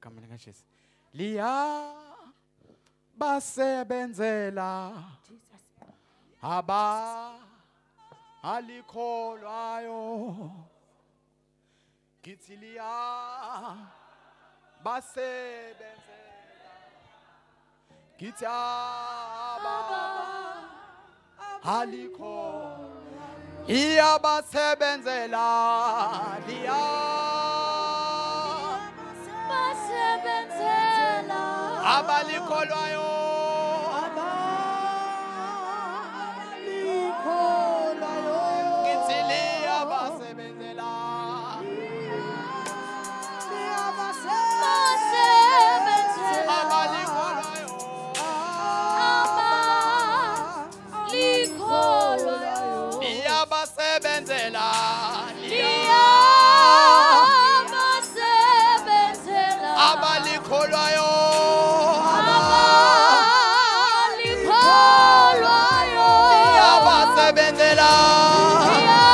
egameni kaJesu. Liya basebenzela aba alikholwayo. Kithi liya basebenzela. Kithi aba alikholwayo. Liya basebenzela. Liya basebenzela abalikholwayo. Kithi liya basebenzela. basebenzela Abalikholwayo. abalikholwayo Liya basebenzela. liya basebenzela Abalikholwayo. abalikholwayo Liya basebenzela. liya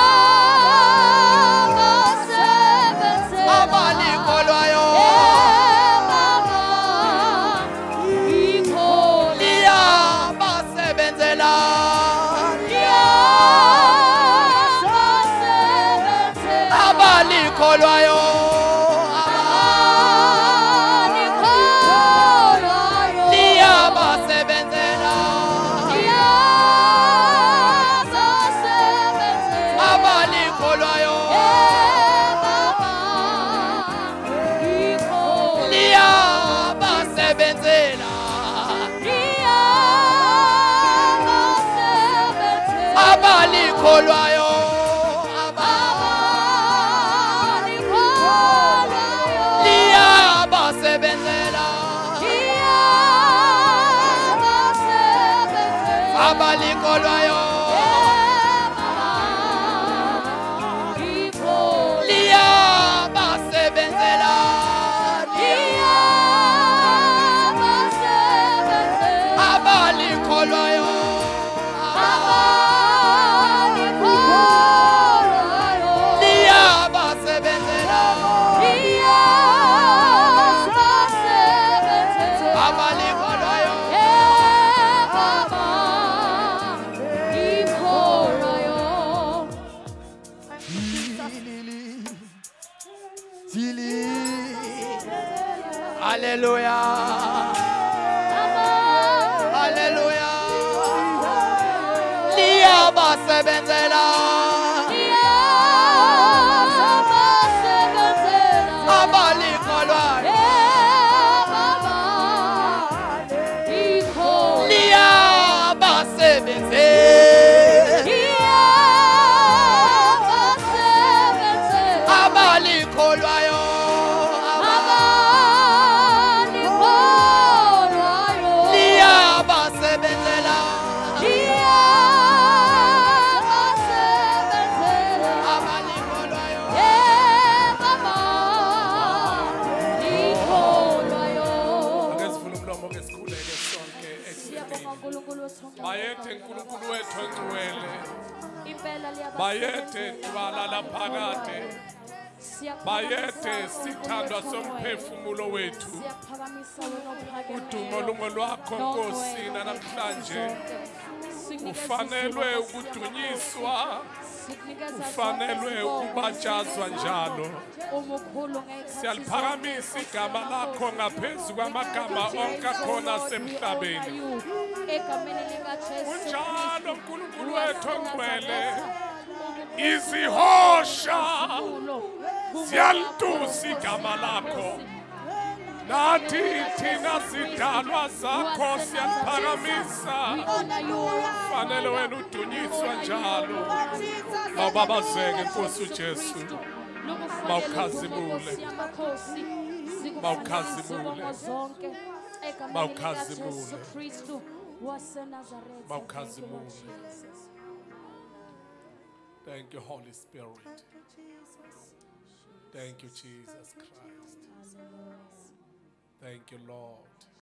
basebenzela Abalikholwayo. Liya basebenzela. Abalikholwayo. Liya basebenzela. Abalikholwayo. Liya basebenzela. Abalikholwayo. Liya basebenzela. Abalikholwayo. Liya basebenzela. Abalikholwayo. Liya basebenzela. Abalikholwayo. Hallelujah. Hallelujah. Liya basebenzela. Abalikholwayo. Liya basebenzela. Abalikholwayo. Liya basebenzela. Abalikholwayo. Akezivule umlomo ke sikhuleke sonke ekuseni. Bayethe uNkulunkulu wethu ongcwele. Bayethe dwala laphakade. Bayethe sithandwa somphefumulo wethu. Udumo lungolwakho Nkosi namhlanje. Ufanelwe ukudunyiswa. Ufanelwe ukubatshazwa njalo. Siyaliphakamisa igama lakho ngaphezu kwamagama onke akhona asemhlabeni. Unjalo uNkulunkulu wethu ongcwele. Izihosha siyalitusa igama lakho. Nathi thina sidalwa zakho siyaliphakamisa. Fanele wena udunyiswa njalo. Mawubabazeke Nkosi uJesu. Mawukhazimule. Mawukhazimule. Mawukhazimule. Mawukhazimule. Thank you, Holy Spirit. Thank you, Jesus Christ. Thank you, Lord.